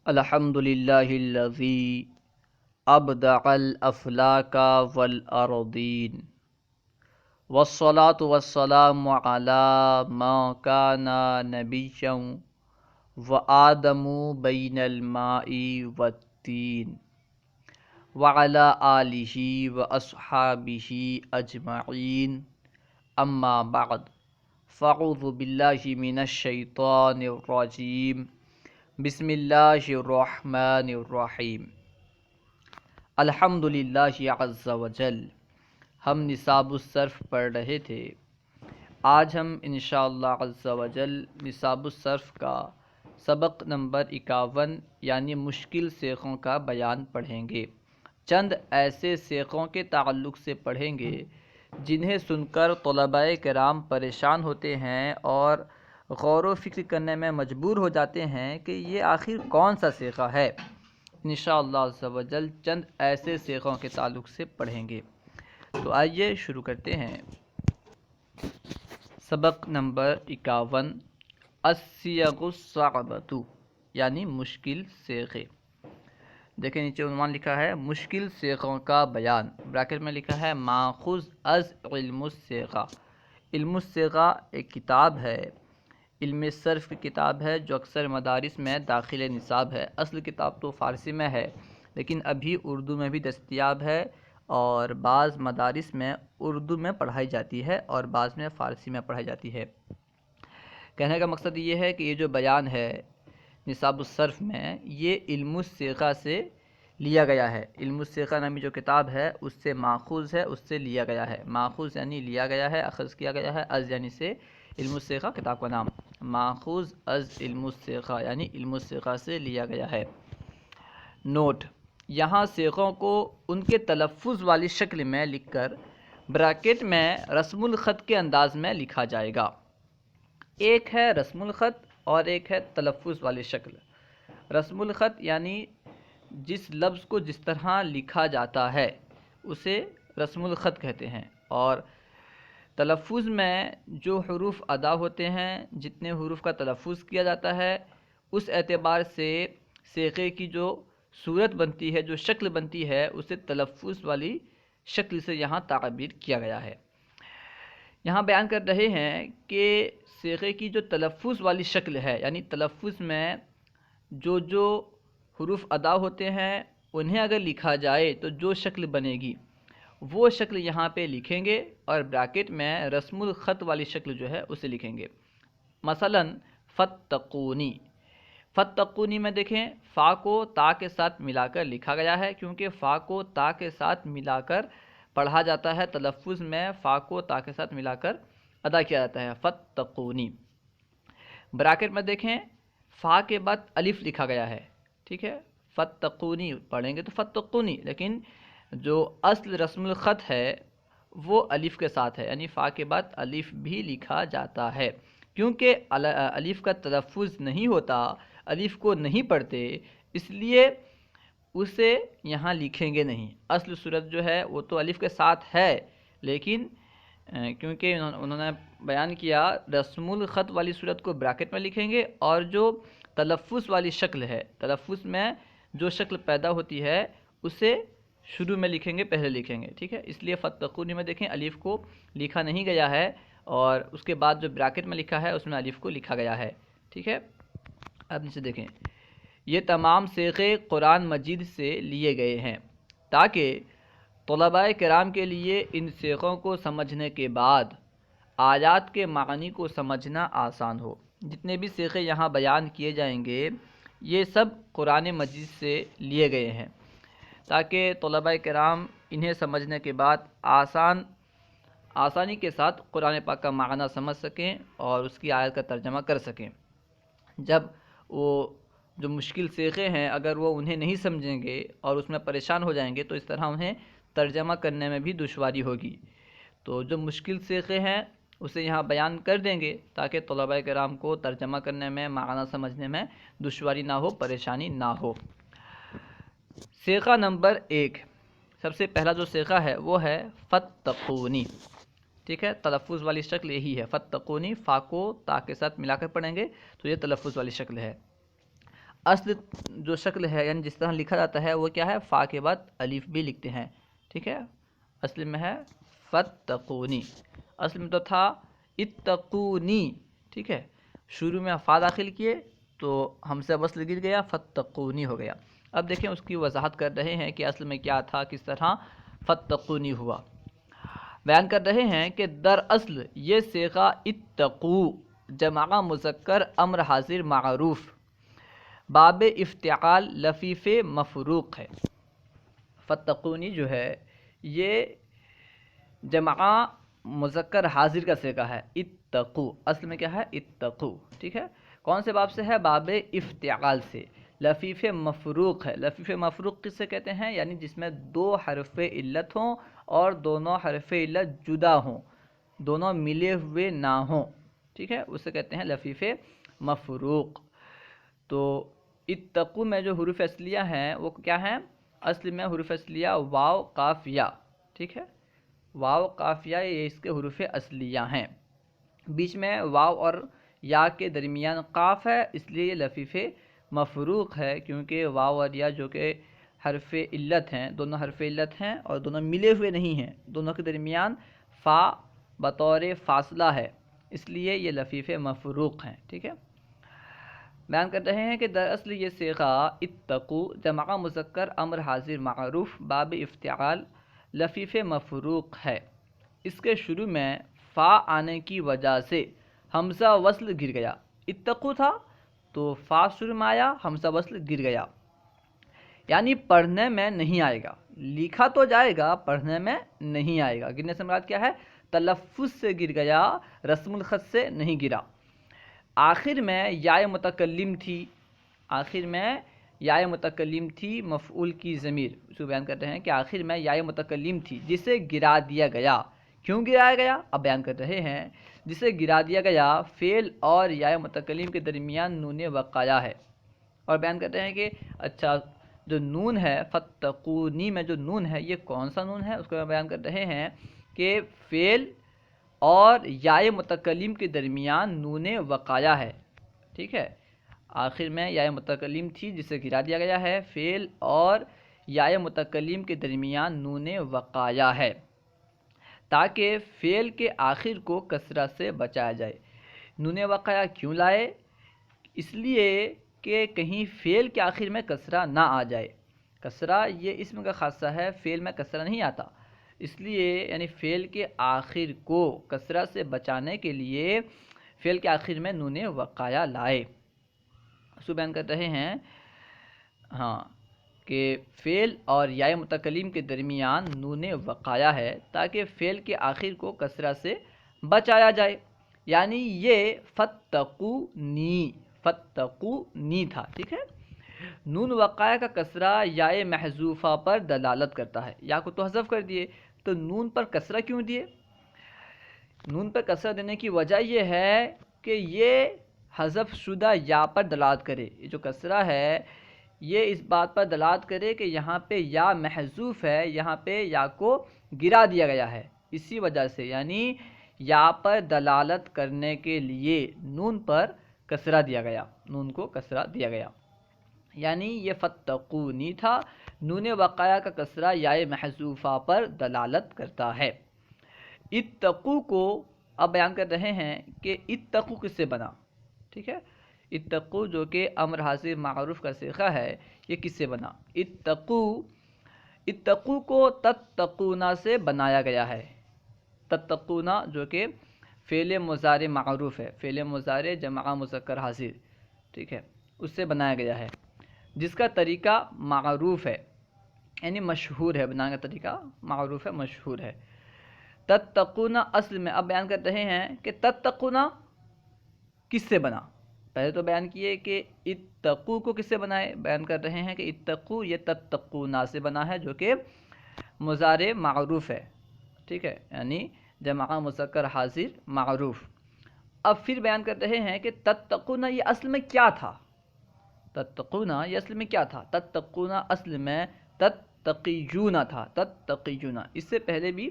الحمد للہ الذی ابدع الافلاک والارضین والصلاة والسلام علی ما کان نبیا وآدم بین الماء والتین وعلی آلہ واصحابہ اجمعین اما بعد فاعوذ باللہ من الشیطان الرجیم بسم اللہ الرحمن الرحیم الحمد للہ عز وجل۔ ہم نصاب الصرف پڑھ رہے تھے۔ آج ہم انشاءاللہ عز وجل نصاب الصرف کا سبق نمبر 51 یعنی مشکل سیغوں کا بیان پڑھیں گے۔ چند ایسے سیغوں کے تعلق سے پڑھیں گے جنہیں سن کر طلباء کرام پریشان ہوتے ہیں اور غور و فکر کرنے میں مجبور ہو جاتے ہیں کہ یہ آخر کون سا صیغہ ہے۔ انشاءاللہ عز و جل چند ایسے صیغوں کے تعلق سے پڑھیں گے۔ تو آئیے شروع کرتے ہیں۔ سبق نمبر 51 الصیغ الصعبۃ یعنی مشکل صیغے۔ دیکھیں نیچے عنوان لکھا ہے مشکل صیغوں کا بیان، بریکٹ میں لکھا ہے ماخوذ از علم الصیغہ۔ علم الصیغہ ایک کتاب ہے، علم صرف کی کتاب ہے جو اکثر مدارس میں داخل نصاب ہے۔ اصل کتاب تو فارسی میں ہے لیکن ابھی اردو میں بھی دستیاب ہے اور بعض مدارس میں اردو میں پڑھائی جاتی ہے اور بعض میں فارسی میں پڑھائی جاتی ہے۔ کہنے کا مقصد یہ ہے کہ یہ جو بیان ہے نصاب الصرف میں یہ علم الصیغہ سے لیا گیا ہے۔ علم الصیغہ نامی جو کتاب ہے اس سے ماخوذ ہے، اس سے لیا گیا ہے۔ ماخوذ یعنی لیا گیا ہے، اخذ کیا گیا ہے، از یعنی سے، علم الصیغہ کتاب کا نام، ماخوذ از علم الصیغہ یعنی علم الصیغہ سے لیا گیا ہے۔ نوٹ: یہاں صیغوں کو ان کے تلفظ والی شکل میں لکھ کر بریکٹ میں رسم الخط کے انداز میں لکھا جائے گا۔ ایک ہے رسم الخط اور ایک ہے تلفظ والی شکل۔ رسم الخط یعنی جس لفظ کو جس طرح لکھا جاتا ہے اسے رسم الخط کہتے ہیں، اور تلفظ میں جو حروف ادا ہوتے ہیں، جتنے حروف کا تلفظ کیا جاتا ہے، اس اعتبار سے صیغے کی جو صورت بنتی ہے، جو شکل بنتی ہے، اسے تلفظ والی شکل سے یہاں تعبیر کیا گیا ہے۔ یہاں بیان کر رہے ہیں کہ صیغے کی جو تلفظ والی شکل ہے، یعنی تلفظ میں جو حروف ادا ہوتے ہیں انہیں اگر لکھا جائے تو جو شکل بنے گی وہ شکل یہاں پہ لکھیں گے اور بریکٹ میں رسم الخط والی شکل جو ہے اسے لکھیں گے۔ مثلا فتقونی، فتقونی میں دیکھیں فا کو تا کے ساتھ ملا کر لکھا گیا ہے، کیونکہ فا کو تا کے ساتھ ملا کر پڑھا جاتا ہے، تلفظ میں فا کو تا کے ساتھ ملا کر ادا کیا جاتا ہے، فتقونی۔ بریکٹ میں دیکھیں فا کے بعد الف لکھا گیا ہے، ٹھیک ہے، فتقونی پڑھیں گے تو فتقونی، لیکن جو اصل رسم الخط ہے وہ الف کے ساتھ ہے، یعنی فا کے بعد الف بھی لکھا جاتا ہے۔ کیونکہ الف کا تلفظ نہیں ہوتا، الف کو نہیں پڑھتے، اس لیے اسے یہاں لکھیں گے نہیں۔ اصل صورت جو ہے وہ تو الف کے ساتھ ہے، لیکن کیونکہ انہوں نے بیان کیا رسم الخط والی صورت کو بریکٹ میں لکھیں گے، اور جو تلفظ والی شکل ہے، تلفظ میں جو شکل پیدا ہوتی ہے اسے شروع میں لکھیں گے، پہلے لکھیں گے، ٹھیک ہے۔ اس لیے فتقونی میں دیکھیں الف کو لکھا نہیں گیا ہے اور اس کے بعد جو بریکٹ میں لکھا ہے اس میں الف کو لکھا گیا ہے، ٹھیک ہے۔ اب نیچے دیکھیں یہ تمام صیغے قرآن مجید سے لیے گئے ہیں تاکہ طلباء کرام کے لیے ان صیغوں کو سمجھنے کے بعد آیات کے معنی کو سمجھنا آسان ہو۔ جتنے بھی صیغے یہاں بیان کیے جائیں گے یہ سب قرآن مجید سے لیے گئے ہیں تاکہ طلباء کرام انہیں سمجھنے کے بعد آسانی کے ساتھ قرآن پاک کا معنی سمجھ سکیں اور اس کی آیت کا ترجمہ کر سکیں۔ جب وہ جو مشکل صیغے ہیں اگر وہ انہیں نہیں سمجھیں گے اور اس میں پریشان ہو جائیں گے تو اس طرح انہیں ترجمہ کرنے میں بھی دشواری ہوگی۔ تو جو مشکل صیغے ہیں اسے یہاں بیان کر دیں گے تاکہ طلباء کرام کو ترجمہ کرنے میں، معنی سمجھنے میں دشواری نہ ہو، پریشانی نہ ہو۔ صیغہ نمبر 1، سب سے پہلا جو صیغہ ہے وہ ہے فتقونی، ٹھیک ہے، تلفظ والی شکل یہی ہے، فتقونی، فا کو تا کے ساتھ ملا کر پڑھیں گے تو یہ تلفظ والی شکل ہے۔ اصل جو شکل ہے یعنی جس طرح لکھا جاتا ہے وہ کیا ہے، فا کے بعد الف بھی لکھتے ہیں، ٹھیک ہے. اصل میں ہے فتقونی، اصل میں تو تھا اتقونی، ٹھیک ہے. شروع میں فا داخل کیے تو ہمزہ وصل گر گیا، فتقونی ہو گیا. اب دیکھیں اس کی وضاحت کر رہے ہیں کہ اصل میں کیا تھا، کس طرح فتقونی ہوا. بیان کر رہے ہیں کہ دراصل یہ صیغہ اتقو جمع مذکر امر حاضر معروف باب افتعال لفیف مفروق ہے. فتقونی جو ہے یہ جمع مذکر حاضر کا صیغہ ہے، اتقو اصل میں کیا ہے، اتقو، ٹھیک ہے. کون سے باب سے ہے، باب افتعال سے. لفیف مفروق ہے. لفیف مفروق کس سے کہتے ہیں، یعنی جس میں دو حرف علت ہوں اور دونوں حرف علت جدا ہوں، دونوں ملے ہوئے نہ ہوں، ٹھیک ہے، اسے کہتے ہیں لفیف مفروق. تو اتقو میں جو حروف اصلیہ ہیں وہ کیا ہیں، اصل میں حروف اصلیہ واو قاف یا، ٹھیک ہے. واو قاف یا یہ اس کے حروف اصلیہ ہیں. بیچ میں واو اور یا کے درمیان قاف ہے، اس لیے یہ لفیف مفروق ہے، کیونکہ واو اور یا جو کہ حرف علت ہیں، دونوں حرف علت ہیں اور دونوں ملے ہوئے نہیں ہیں، دونوں کے درمیان فا بطور فاصلہ ہے، اس لیے یہ لفیف مفروق ہیں، ٹھیک ہے. بیان کر رہے ہیں کہ دراصل یہ صیغہ اتقو جمع مذکر امر حاضر معروف باب افتعال لفیف مفروق ہے. اس کے شروع میں فا آنے کی وجہ سے حمزہ وصل گر گیا. اتقو تھا تو فا شروع میں آیا، حمزہ وصل گر گیا، یعنی پڑھنے میں نہیں آئے گا. لکھا تو جائے گا، پڑھنے میں نہیں آئے گا. گرنے سے مراد کیا ہے، تلفظ سے گر گیا، رسم الخط سے نہیں گرا. آخر میں یا متکلم تھی، آخر میں یا متکلم تھی مفعول کی ضمیر، اس کو بیان کرتے ہیں کہ آخر میں یا متکلم تھی جسے گرا دیا گیا. کیوں گرایا گیا، اب بیان کر رہے ہیں. جسے گرا دیا گیا فعل اور یا متکلم کے درمیان نون وقایا ہے. اور بیان کرتے ہیں کہ اچھا جو نون ہے فتقونی میں جو نون ہے یہ کون سا نون ہے، اس کو بیان کر رہے ہیں کہ فعل اور یا متکلم کے درمیان نون وقایا ہے، ٹھیک ہے. آخر میں یا متکلم تھی جسے گرا دیا گیا ہے، فعل اور یا متکلم کے درمیان نون وقایا ہے، تاکہ فعل کے آخر کو کسرہ سے بچایا جائے. نون وقایا کیوں لائے، اس لیے کہ کہیں فعل کے آخر میں کسرہ نہ آ جائے. کسرہ یہ اسم کا خاصہ ہے، فعل میں کسرہ نہیں آتا، اس لیے یعنی فعل کے آخر کو کسرہ سے بچانے کے لیے فعل کے آخر میں نون وقایا لائے. اس کو بیان کر رہے ہیں ہاں کہ فعل اور یا متکلم کے درمیان نون وقایا ہے تاکہ فعل کے آخر کو کسرہ سے بچایا جائے. یعنی یہ فتقونی تھا، ٹھیک ہے. نون وقایا کا کسرہ یا محذوفہ پر دلالت کرتا ہے. یا کو تو حذف کر دیے تو نون پر کسرہ کیوں دیے، نون پر کسرہ دینے کی وجہ یہ ہے کہ یہ حذف شدہ یا پر دلالت کرے. یہ جو کسرہ ہے یہ اس بات پر دلالت کرے کہ یہاں پہ یا محذوف ہے، یہاں پہ یا کو گرا دیا گیا ہے. اسی وجہ سے یعنی یا پر دلالت کرنے کے لیے نون پر کسرہ دیا گیا، نون کو کسرہ دیا گیا. یعنی یہ فتقونی تھا. نون وقایا کا کسرہ یا محذوفہ پر دلالت کرتا ہے. اتقو کو اب بیان کر رہے ہیں کہ اتقو کس سے بنا، ٹھیک ہے. اتقو جو کہ امر حاضر معروف کا صیغہ ہے یہ کس سے بنا، اتقو کو تتقونا سے بنایا گیا ہے. تتقونا جو کہ فعل مضارع معروف ہے، فعل مضارع جمع مذکر حاضر، ٹھیک ہے، اس سے بنایا گیا ہے، جس کا طریقہ معروف ہے، یعنی مشہور ہے. بنانے کا طریقہ معروف ہے، مشہور ہے. تتقونا اصل میں اب بیان کر رہے ہیں کہ تتقونا کس سے بنا. پہلے تو بیان کیے کہ اتقو کو کس سے بنائے، بیان کر رہے ہیں کہ اتقو یہ تتقونا سے بنا ہے جو کہ مضارع معروف ہے، ٹھیک ہے، یعنی جمع مذکر حاضر معروف. اب پھر بیان کر رہے ہیں کہ تتقونا یہ اصل میں کیا تھا. تتقونا یہ اصل میں کیا تھا، تتقونا اصل میں تتقیون تھا. تتقیون اس سے پہلے بھی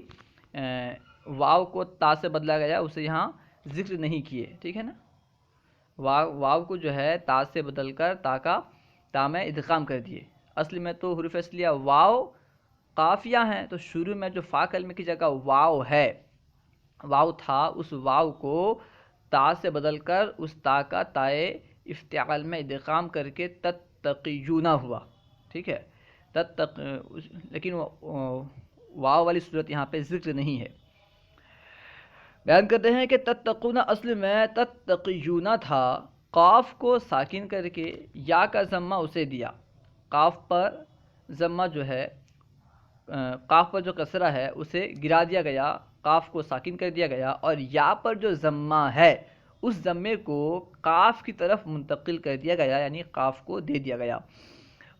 واو کو تا سے بدلا گیا، اسے یہاں ذکر نہیں کیے، ٹھیک ہے نا. واو کو جو ہے تا سے بدل کر تا کا تا میں ادغام کر دیے. اصل میں تو حروف اصلیہ واو قافیہ ہیں، تو شروع میں جو فا کلمے کی جگہ واو ہے، واو تھا، اس واو کو تا سے بدل کر اس تا کا تائے افتعال میں ادغام کر کے تتقیون ہوا. ٹھیک ہے، لیکن واو والی صورت یہاں پہ ذکر نہیں ہے. بیان کرتے ہیں کہ تتقون اصل میں تتقیون تھا، قاف کو ساکن کر کے یا کا ضمہ اسے دیا. قاف پر ضمہ جو ہے، قاف پر جو کسرہ ہے اسے گرا دیا گیا، قاف کو ساکن کر دیا گیا، اور یا پر جو ضمہ ہے اس ضمے کو قاف کی طرف منتقل کر دیا گیا، یعنی قاف کو دے دیا گیا.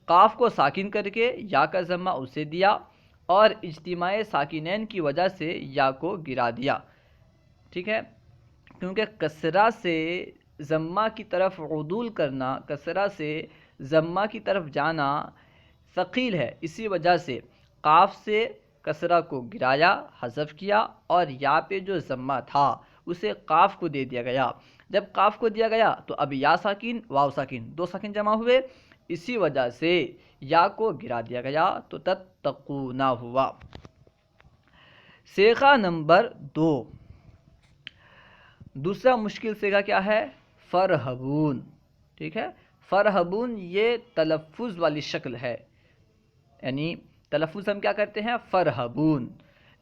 قاف کو ساکن کر کے یا کا ضمہ اسے دیا اور اجتماع ساکنین کی وجہ سے یا کو گرا دیا. ٹھیک ہے، کیونکہ کسرہ سے ضمہ کی طرف عدول کرنا، کسرہ سے ضمہ کی طرف جانا ثقیل ہے، اسی وجہ سے قاف سے کسرہ کو گرایا، حذف کیا، اور یا پہ جو ضمہ تھا اسے قاف کو دے دیا گیا. جب قاف کو دیا گیا تو اب یا ساکن واو ساکن دو ساکن جمع ہوئے، اسی وجہ سے یا کو گرا دیا گیا تو تتقونا ہوا. صیغہ نمبر 2، دوسرا مشکل صیغہ کیا ہے؟ فرحبون. ٹھیک ہے، فرحبون یہ تلفظ والی شکل ہے، یعنی تلفظ ہم کیا کرتے ہیں؟ فرحبون.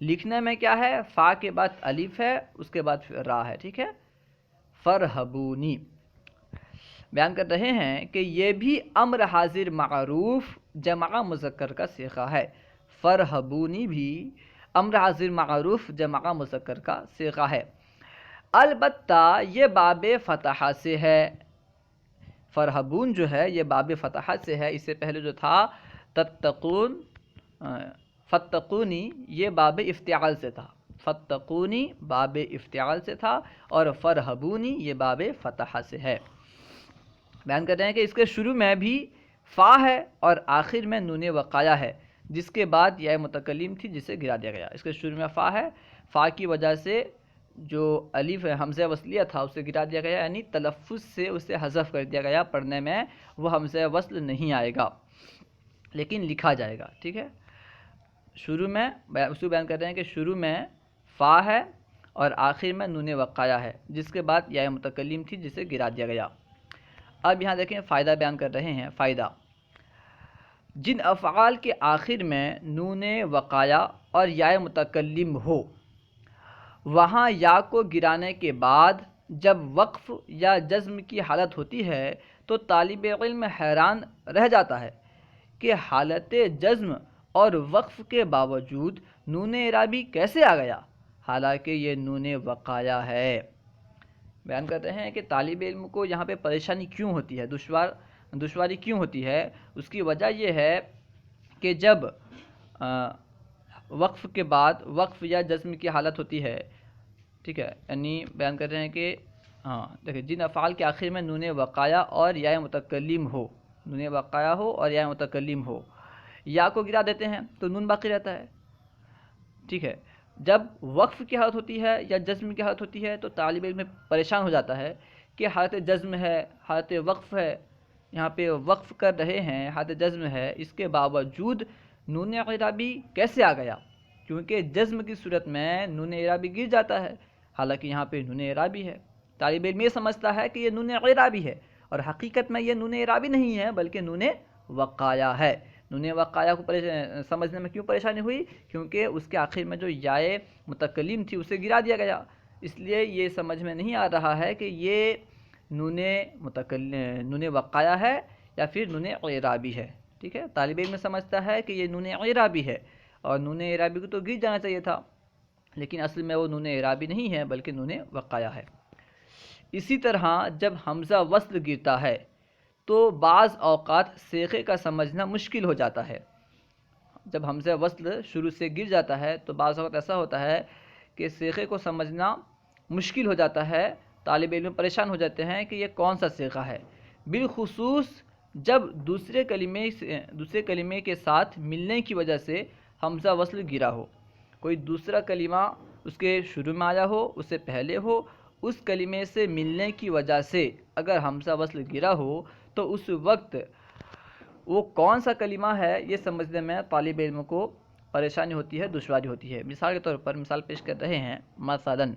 لکھنے میں کیا ہے؟ فا کے بعد الف ہے، اس کے بعد را ہے. ٹھیک ہے، فرحبونی. بیان کر رہے ہیں کہ یہ بھی امر حاضر معروف جمع مذکر کا صیغہ ہے. فرحبونی بھی امر حاضر معروف جمع مذکر کا صیغہ ہے، البتہ یہ باب فتحہ سے ہے. فرحبون جو ہے یہ باب فتحہ سے ہے، اس سے پہلے جو تھا تتقون فتقونی یہ باب افتعال سے تھا. فتقونی باب افتعال سے تھا اور فرحبونی یہ باب فتحہ سے ہے. بیان کر رہے ہیں کہ اس کے شروع میں بھی فا ہے اور آخر میں نون وقایا ہے، جس کے بعد یا متکلم تھی جسے گرا دیا گیا. اس کے شروع میں فا ہے، فا کی وجہ سے جو الف حمزہ وصلیہ تھا اسے گرا دیا گیا، یعنی تلفظ سے اسے حذف کر دیا گیا. پڑھنے میں وہ حمزہ وصل نہیں آئے گا لیکن لکھا جائے گا. ٹھیک ہے، شروع میں اسی بیان کر رہے ہیں کہ شروع میں فا ہے اور آخر میں نون وقایا ہے، جس کے بعد یا متکلم تھی جسے گرا دیا گیا. اب یہاں دیکھیں فائدہ بیان کر رہے ہیں. فائدہ، جن افعال کے آخر میں نون وقایا اور یا متکلم ہو، وہاں یا کو گرانے کے بعد جب وقف یا جزم کی حالت ہوتی ہے تو طالب علم حیران رہ جاتا ہے کہ حالت جزم اور وقف کے باوجود نون اعرابی کیسے آ گیا، حالانکہ یہ نون وقایا ہے. بیان کرتے ہیں کہ طالب علم کو یہاں پہ پریشانی کیوں ہوتی ہے، دشواری کیوں ہوتی ہے. اس کی وجہ یہ ہے کہ جب وقف کے بعد وقف یا جزم کی حالت ہوتی ہے، ٹھیک ہے، یعنی بیان کر رہے ہیں کہ دیکھیں جن افعال کے آخر میں نون وقایا اور یا متکلم ہو، نون وقایا ہو اور یا متکلم ہو، یا کو گرا دیتے ہیں تو نون باقی رہتا ہے. ٹھیک ہے، جب وقف کی حالت ہوتی ہے یا جزم کی حالت ہوتی ہے تو طالب علم پریشان ہو جاتا ہے کہ حالت جزم ہے، حالت وقف ہے، یہاں پہ وقف کر رہے ہیں، حالت جزم ہے، اس کے باوجود نون اعرابی کیسے آ گیا، کیونکہ جزم کی صورت میں نون اعرابی گر جاتا ہے، حالانکہ یہاں پہ نون اعرابی ہے. طالب علم یہ سمجھتا ہے کہ یہ نون اعرابی ہے اور حقیقت میں یہ نون اعرابی نہیں ہے بلکہ نون وقایا ہے. نون وقایا کو سمجھنے میں کیوں پریشانی ہوئی؟ کیونکہ اس کے آخر میں جو یا متکلم تھی اسے گرا دیا گیا، اس لیے یہ سمجھ میں نہیں آ رہا ہے کہ یہ نون وقایا ہے یا پھر نون اعرابی ہے. ٹھیک ہے، طالب علم سمجھتا ہے کہ یہ نون اعرابی ہے اور نون اعرابی کو تو گر جانا چاہیے تھا، لیکن اصل میں وہ نون اعرابی نہیں ہے بلکہ نون وقایا ہے. اسی طرح جب حمزہ وصل گرتا ہے تو بعض اوقات صیغے کا سمجھنا مشکل ہو جاتا ہے. جب حمزہ وصل شروع سے گر جاتا ہے تو بعض اوقات ایسا ہوتا ہے کہ صیغے کو سمجھنا مشکل ہو جاتا ہے، طالب علم پریشان ہو جاتے ہیں کہ یہ کون سا صیغہ ہے، بالخصوص جب دوسرے کلمے کے ساتھ ملنے کی وجہ سے حمزہ وصل گرا ہو. کوئی دوسرا کلمہ اس کے شروع میں آیا ہو، اس سے پہلے ہو، اس کلمے سے ملنے کی وجہ سے اگر حمزہ وصل گرا ہو تو اس وقت وہ کون سا کلمہ ہے یہ سمجھنے میں طالب علم کو پریشانی ہوتی ہے، دشواری ہوتی ہے۔ مثال کے طور پر مثال پیش کر رہے ہیں، مثلاً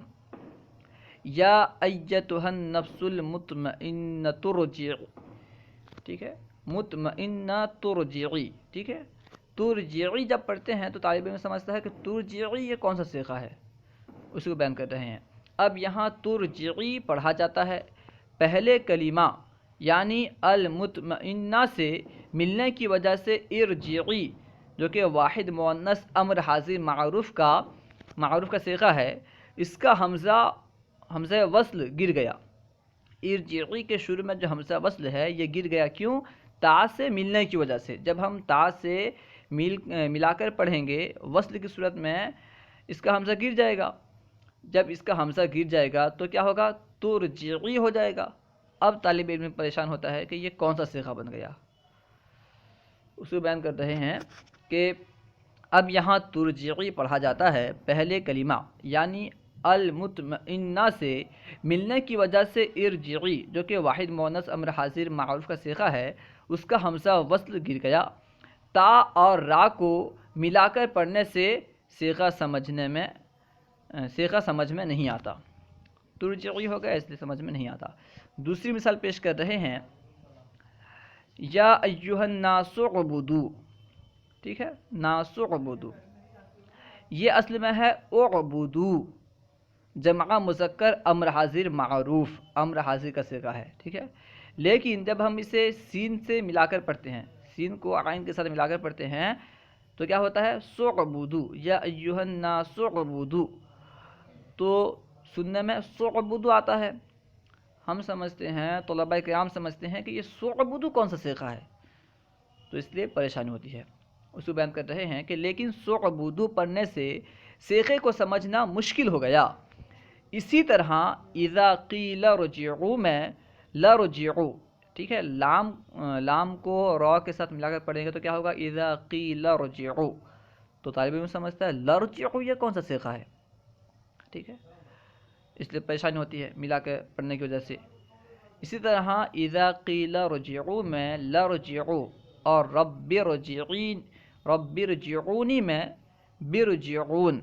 یا ایتھا النفس المطمئنۃ ارجعی، ٹھیک ہے، مطمئنہ ترجعی، ٹھیک ہے، ترجعی جب پڑھتے ہیں تو طالب علم سمجھتا ہے کہ ترجعی یہ کون سا صیغہ ہے، اسی کو بیان کر رہے ہیں۔ اب یہاں ترجعی پڑھا جاتا ہے، پہلے کلمہ یعنی المطمئنہ سے ملنے کی وجہ سے ارجعی جو کہ واحد مؤنث امر حاضر معروف کا صیغہ ہے، اس کا حمزہ وصل گر گیا۔ ارجعی کے شروع میں جو حمزہ وصل ہے یہ گر گیا، کیوں؟ تا سے ملنے کی وجہ سے۔ جب ہم تا سے ملا کر پڑھیں گے وصل کی صورت میں اس کا حمزہ گر جائے گا۔ جب اس کا حمزہ گر جائے گا تو کیا ہوگا؟ ترجعی ہو جائے گا۔ اب طالب علم پریشان ہوتا ہے کہ یہ کون سا صیغہ بن گیا، اس کو بیان کر رہے ہیں کہ اب یہاں ترجعی پڑھا جاتا ہے، پہلے کلمہ یعنی المطمئنہ سے ملنے کی وجہ سے ارجعی جو کہ واحد مؤنث امر حاضر معروف کا صیغہ ہے، اس کا حمزہ وصل گر گیا۔ تا اور را کو ملا کر پڑھنے سے صیغہ سمجھ میں نہیں آتا، ترجعی ہو گیا اس لیے سمجھ میں نہیں آتا۔ دوسری مثال پیش کر رہے ہیں، یا ایھا الناس اعبدوا، ٹھیک ہے، ناس اعبدوا، یہ اصل میں ہے اعبدوا، جمع مذکر امر حاضر معروف، امر حاضر کا صیغہ ہے، ٹھیک ہے، لیکن جب ہم اسے سین سے ملا کر پڑھتے ہیں، سین کو عین کے ساتھ ملا کر پڑھتے ہیں تو کیا ہوتا ہے؟ سعبدوا، یا ایھا الناس اعبدوا، تو سننے میں سعبدوا آتا ہے۔ ہم سمجھتے ہیں، طلباء کرام سمجھتے ہیں کہ یہ سعبدوا کون سا صیغہ ہے، تو اس لیے پریشانی ہوتی ہے۔ اس کو بیان کر رہے ہیں کہ لیکن سعبدوا پڑھنے سے صیغے کو سمجھنا مشکل ہو گیا۔ اسی طرح اذا قیل رجعوا میں لرجعوا، ٹھیک ہے، لام کو را کے ساتھ ملا کر پڑھیں گے تو کیا ہوگا؟ اذا قیل رجعوا، تو طالب علم سمجھتا ہے لرجعوا یہ کون سا صیغہ ہے، ٹھیک ہے، اس لیے پریشانی ہوتی ہے ملا کے پڑھنے کی وجہ سے۔ اسی طرح اذا قیل رجعوا میں لرجعوا، اور رب ارجعونی میں برجعون،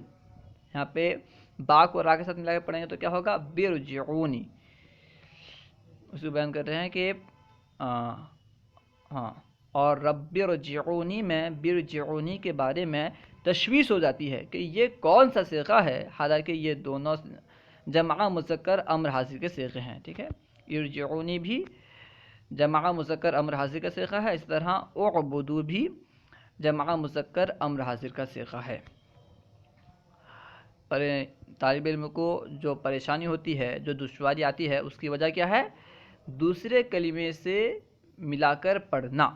یہاں پہ با کو را کے ساتھ ملا کے پڑھیں گے تو کیا ہوگا؟ برجعونی۔ اس کو بیان کر رہے ہیں کہ اور رب ارجعونی میں برجعونی کے بارے میں تشویش ہو جاتی ہے کہ یہ کون سا صیغہ ہے، حالانکہ یہ دونوں جمع مذکر امر حاضر کے صیغے ہیں، ٹھیک ہے، ارجعونی بھی جمع مذکر امر حاضر کا صیغہ ہے، اس طرح اعبدوا بھی جمع مذکر امر حاضر کا صیغہ ہے۔ پر طالب علم کو جو پریشانی ہوتی ہے، جو دشواری آتی ہے، اس کی وجہ کیا ہے؟ دوسرے کلمے سے ملا کر پڑھنا۔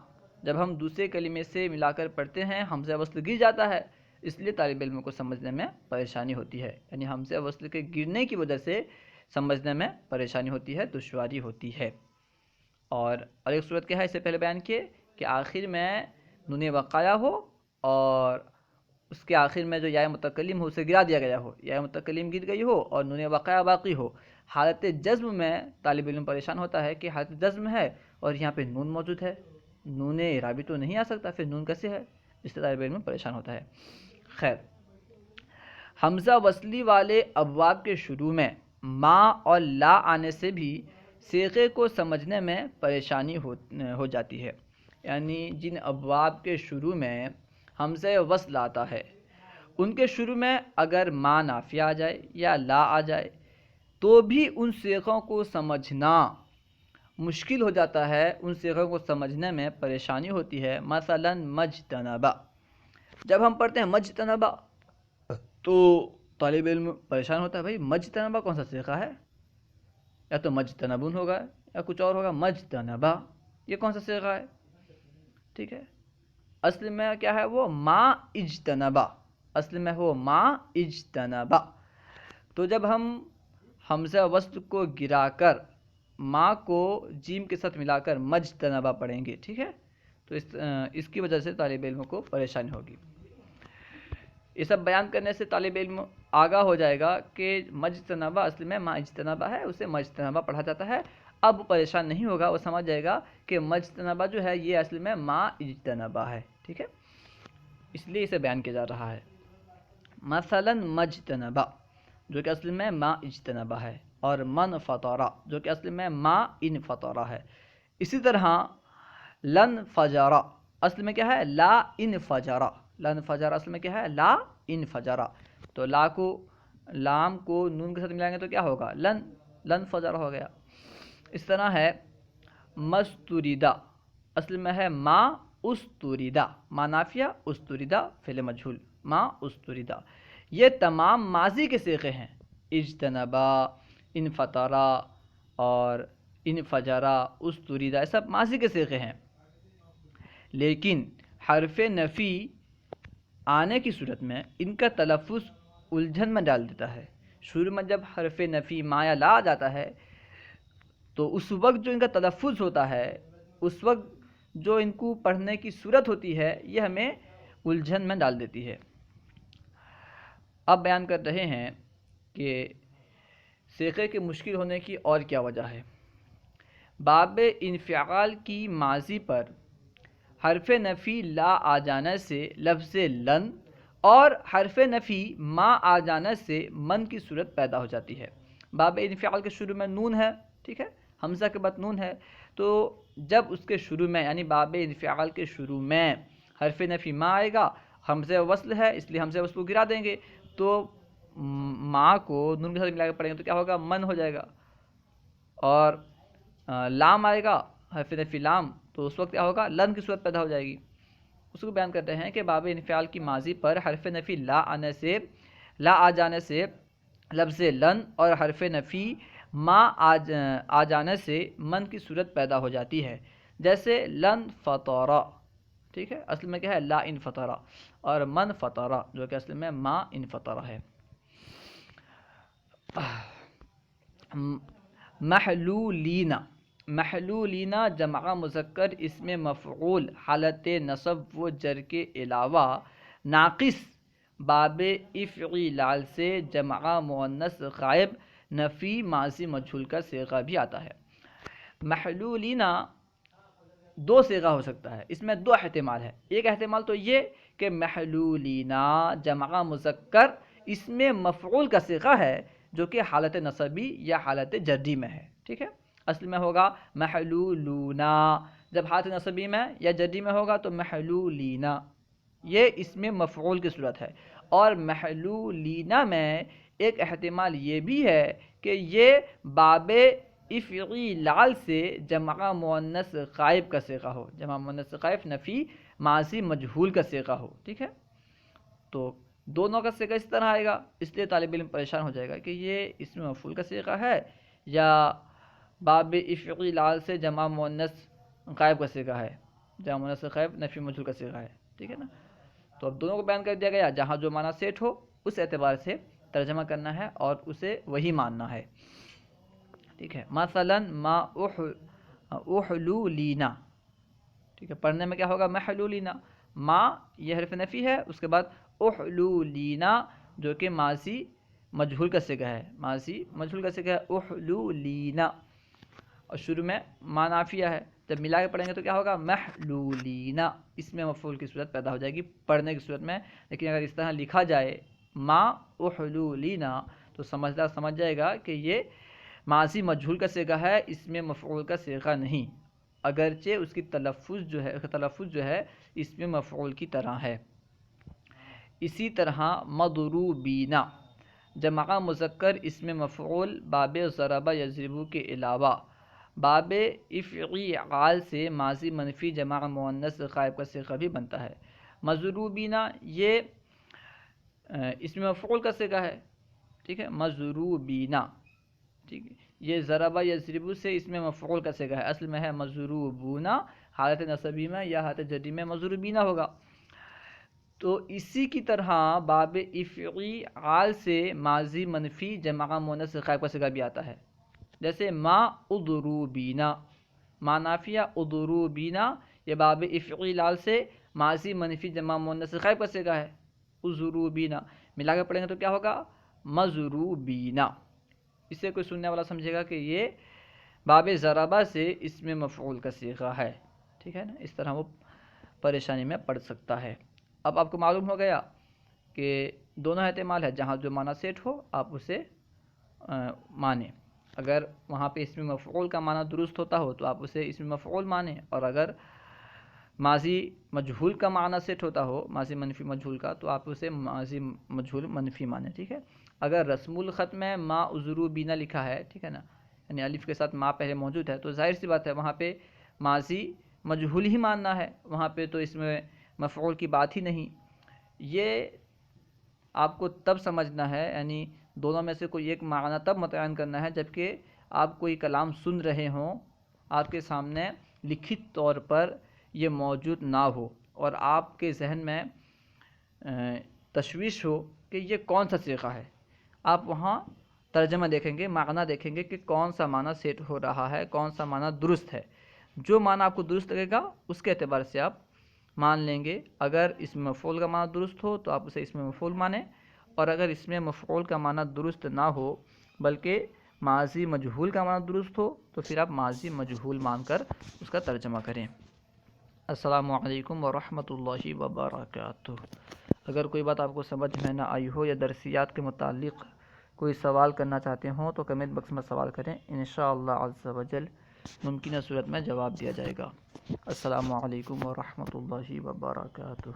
جب ہم دوسرے کلمے سے ملا کر پڑھتے ہیں حمزہ وصل گر جاتا ہے، اس لیے طالب علم کو سمجھنے میں پریشانی ہوتی ہے، یعنی حمزہ وصل کے گرنے کی وجہ سے سمجھنے میں پریشانی ہوتی ہے، دشواری ہوتی ہے۔ اور ایک صورت کیا ہے، اس سے پہلے بیان کیے کہ آخر میں نون وقایا ہو اور اس کے آخر میں جو یا متکلم ہو اسے گرا دیا گیا ہو، یا متکلم گر گئی ہو اور نون وقایا باقی ہو۔ حالت جزم میں طالب علم پریشان ہوتا ہے کہ حالت جزم ہے اور یہاں پہ نون موجود ہے، نون اعرابی تو نہیں آ سکتا، پھر نون کیسے ہے، اس سے طالب علم پریشان ہوتا ہے۔ خیر، حمزہ وصلی والے ابواب کے شروع میں ما اور لا آنے سے بھی صیغے کو سمجھنے میں پریشانی ہو جاتی ہے، یعنی جن ابواب کے شروع میں حمزہ وصل آتا ہے ان کے شروع میں اگر ما نافیہ آ جائے یا لا آ جائے تو بھی ان صیغوں کو سمجھنا مشکل ہو جاتا ہے، ان صیغوں کو سمجھنے میں پریشانی ہوتی ہے۔ مثلا مجتنبا، جب ہم پڑھتے ہیں مجتنبا تو طالب علم پریشان ہوتا ہے، بھائی مجتنبا کون سا صیغہ ہے، یا تو مجتنبون ہوگا یا کچھ اور ہوگا، مجتنبا یہ کون سا صیغہ ہے، ٹھیک ہے، اصل میں کیا ہے وہ ما اجتنبا، اصل میں وہ ما اجتنبا۔ تو جب ہم حمزہ وصل کو گرا کر ما کو جیم کے ساتھ ملا کر مجتنبا پڑھیں گے، ٹھیک ہے، تو اس کی وجہ سے طالب علم کو پریشانی ہوگی۔ یہ سب بیان کرنے سے طالب علم آگاہ ہو جائے گا کہ مجتنبا اصل میں ما اجتنبا ہے، اسے مجتنبا پڑھا جاتا ہے۔ اب پریشان نہیں ہوگا، وہ سمجھ جائے گا کہ مجتنبہ جو ہے یہ اصل میں ما اجتنبہ ہے، ٹھیک ہے، اس لیے اسے بیان کیا جا رہا ہے۔ مثلا مجتنبہ جو کہ اصل میں ما اجتنبہ ہے، اور من فطرہ جو کہ اصل میں ما ان فطرہ ہے۔ اسی طرح لن فجرہ اصل میں کیا ہے؟ لا ان فجرہ، لن فجرہ اصل میں کیا ہے؟ لا ان فجرہ، تو لا کو لام کو نون کے ساتھ ملائیں گے تو کیا ہوگا؟ لن، لن فجرہ ہو گیا۔ اس طرح ہے مستوریدہ اصل میں ہے ما استوریدہ، ما نافیہ، استوریدہ فعل مجہول، ما استوریدہ۔ یہ تمام ماضی کے صیغے ہیں، اجتنبا، انفطرا اور انفجرا، استوریدہ، یہ سب ماضی کے صیغے ہیں، لیکن حرف نفی آنے کی صورت میں ان کا تلفظ الجھن میں ڈال دیتا ہے۔ شروع میں جب حرف نفی ما یا لا آ جاتا ہے تو اس وقت جو ان کا تلفظ ہوتا ہے، اس وقت جو ان کو پڑھنے کی صورت ہوتی ہے، یہ ہمیں الجھن میں ڈال دیتی ہے۔ اب بیان کر رہے ہیں کہ صیغے کے مشکل ہونے کی اور کیا وجہ ہے۔ باب انفعال کی ماضی پر حرف نفی لا آ جانے سے لفظ لن اور حرف نفی ما آ جانے سے من کی صورت پیدا ہو جاتی ہے۔ باب انفعال کے شروع میں نون ہے، ٹھیک ہے، حمزہ کے بعد نون ہے، تو جب اس کے شروع میں یعنی باب انفعال کے شروع میں حرف نفی ما آئے گا، حمزہ وصل ہے اس لیے حمزہ وصل کو گرا دیں گے، تو ما کو نون کے ساتھ ملا کے پڑھیں گے تو کیا ہوگا؟ من ہو جائے گا، اور لام آئے گا حرف نفی لام، تو اس وقت کیا ہوگا؟ لن کی صورت پیدا ہو جائے گی۔ اس کو بیان کرتے ہیں کہ باب انفعال کی ماضی پر حرف نفی لا آ جانے سے لفظ لن اور حرف نفی ما آ جانے سے من کی صورت پیدا ہو جاتی ہے، جیسے لن فطرہ، ٹھیک ہے، اصل میں کیا ہے؟ لا ان فطرہ، اور من فطرہ جو کہ اصل میں ما ان فطرہ ہے۔ محلولین جمع مذکر اسم مفعول حالت نصب و جر کے علاوہ ناقص باب افعال سے جمع مؤنث غائب نفی ماضی مجہول کا صیغہ بھی آتا ہے۔ محلولین دو صیغہ ہو سکتا ہے، اس میں دو احتمال ہے۔ ایک احتمال تو یہ کہ محلولین جمع مذکر اسم مفعول کا صیغہ ہے جو کہ حالت نصبی یا حالت جری میں ہے، ٹھیک ہے، اصل میں ہوگا محلولونا، جب حالت نصبی میں یا جری میں ہوگا تو محلولینا، یہ اسم مفعول کی صورت ہے۔ اور محلولینا میں ایک احتمال یہ بھی ہے کہ یہ باب افعال سے جمع مؤنث غائب کا صیغہ ہو، جمع مؤنث غائب نفی ماضی مجہول کا صیغہ ہو، ٹھیک ہے، تو دونوں کا صیغہ اس طرح آئے گا، اس لیے طالب علم پریشان ہو جائے گا کہ یہ اسم مفعول کا صیغہ ہے یا باب افعال سے جمع مؤنث غائب کا صیغہ ہے، جمع مؤنث غائب نفی مجہول کا صیغہ ہے، ٹھیک ہے نا۔ تو اب دونوں کو بیان کر دیا گیا، جہاں جو معنی سیٹ ہو اس اعتبار سے ترجمہ کرنا ہے اور اسے وہی ماننا ہے، ٹھیک ہے۔ مثلا ما احلولینا، ٹھیک ہے، پڑھنے میں کیا ہوگا؟ محلولینا، ما یہ حرف نفی ہے، اس کے بعد احلولینا جو کہ ماضی مجہول کا صیغہ ہے، ماضی مجہول کا صیغہ ہے احلولینا، اور شروع میں ما نافیہ ہے، جب ملا کے پڑھیں گے تو کیا ہوگا؟ محلولینا، اس میں مفعول کی صورت پیدا ہو جائے گی پڑھنے کی صورت میں، لیکن اگر اس طرح لکھا جائے ما احلولینا تو سمجھدار سمجھ جائے گا کہ یہ ماضی مجہول کا صیغہ ہے، اس میں مفعول کا صیغہ نہیں، اگرچہ اس کی تلفظ جو ہے اس میں مفعول کی طرح ہے۔ اسی طرح مضروبینا جمع مذکر اسم مفعول باب ضرب یضرب کے علاوہ باب افعال سے ماضی منفی جمع مؤنث غائب کا صیغہ بھی بنتا ہے۔ مضروبینا یہ اسم مفعول کا صیغہ ہے، ٹھیک ہے، مضروبینا، ٹھیک ہے، یہ ضرب یضرب سے اسم مفعول کا صیغہ ہے، اصل میں ہے مضروبونا، حالت نصبی میں یا حالت جری میں مضروبینا ہوگا۔ تو اسی کی طرح باب افعال سے ماضی منفی جمع مؤنث غائب کا صیغہ بھی آتا ہے، جیسے ما اضروبینا، ما نافیہ اضروبینا، یہ باب افعال سے ماضی منفی جمع مؤنث غائب کا صیغہ ہے، اضروبینا، ملا کے پڑھیں گے تو کیا ہوگا؟ مضروبینا۔ اسے کوئی سننے والا سمجھے گا کہ یہ باب ضربہ سے اسم مفعول کا صیغہ ہے، ٹھیک ہے نا، اس طرح وہ پریشانی میں پڑ سکتا ہے۔ اب آپ کو معلوم ہو گیا کہ دونوں احتمال ہے، جہاں جو معنی سیٹ ہو آپ اسے مانیں۔ اگر وہاں پہ اسم مفعول کا معنی درست ہوتا ہو تو آپ اسے اسم مفعول مانیں، اور اگر ماضی مجہول کا معنی سیٹ ہوتا ہو، ماضی منفی مجہول کا، تو آپ اسے ماضی مجہول منفی مانیں، ٹھیک ہے۔ اگر رسم الخط میں ما عذرو بینا لکھا ہے، ٹھیک ہے نا، یعنی الف کے ساتھ ما پہلے موجود ہے، تو ظاہر سی بات ہے وہاں پہ ماضی مجہول ہی ماننا ہے، وہاں پہ تو اس میں مفعول کی بات ہی نہیں۔ یہ آپ کو تب سمجھنا ہے، یعنی دونوں میں سے کوئی ایک معنی تب متعین کرنا ہے جبکہ آپ کوئی کلام سن رہے ہوں، آپ کے سامنے لکھت طور پر یہ موجود نہ ہو، اور آپ کے ذہن میں تشویش ہو کہ یہ کون سا صیغہ ہے۔ آپ وہاں ترجمہ دیکھیں گے، معنی دیکھیں گے کہ کون سا معنی سیٹ ہو رہا ہے، کون سا معنی درست ہے۔ جو معنی آپ کو درست لگے گا اس کے اعتبار سے آپ مان لیں گے۔ اگر اسم مفعول کا معنی درست ہو تو آپ اسے اسم مفعول مانیں، اور اگر اس میں مفعول کا معنی درست نہ ہو بلکہ ماضی مجہول کا معنی درست ہو تو پھر آپ ماضی مجہول مان کر اس کا ترجمہ کریں۔ السلام علیکم ورحمۃ اللہ وبرکاتہ۔ اگر کوئی بات آپ کو سمجھ میں نہ آئی ہو یا درسیات کے متعلق کوئی سوال کرنا چاہتے ہوں تو کمنٹ باکس میں سوال کریں، انشاءاللہ عز و جل ممکنہ صورت میں جواب دیا جائے گا۔ السلام علیکم ورحمۃ اللہ وبرکاتہ۔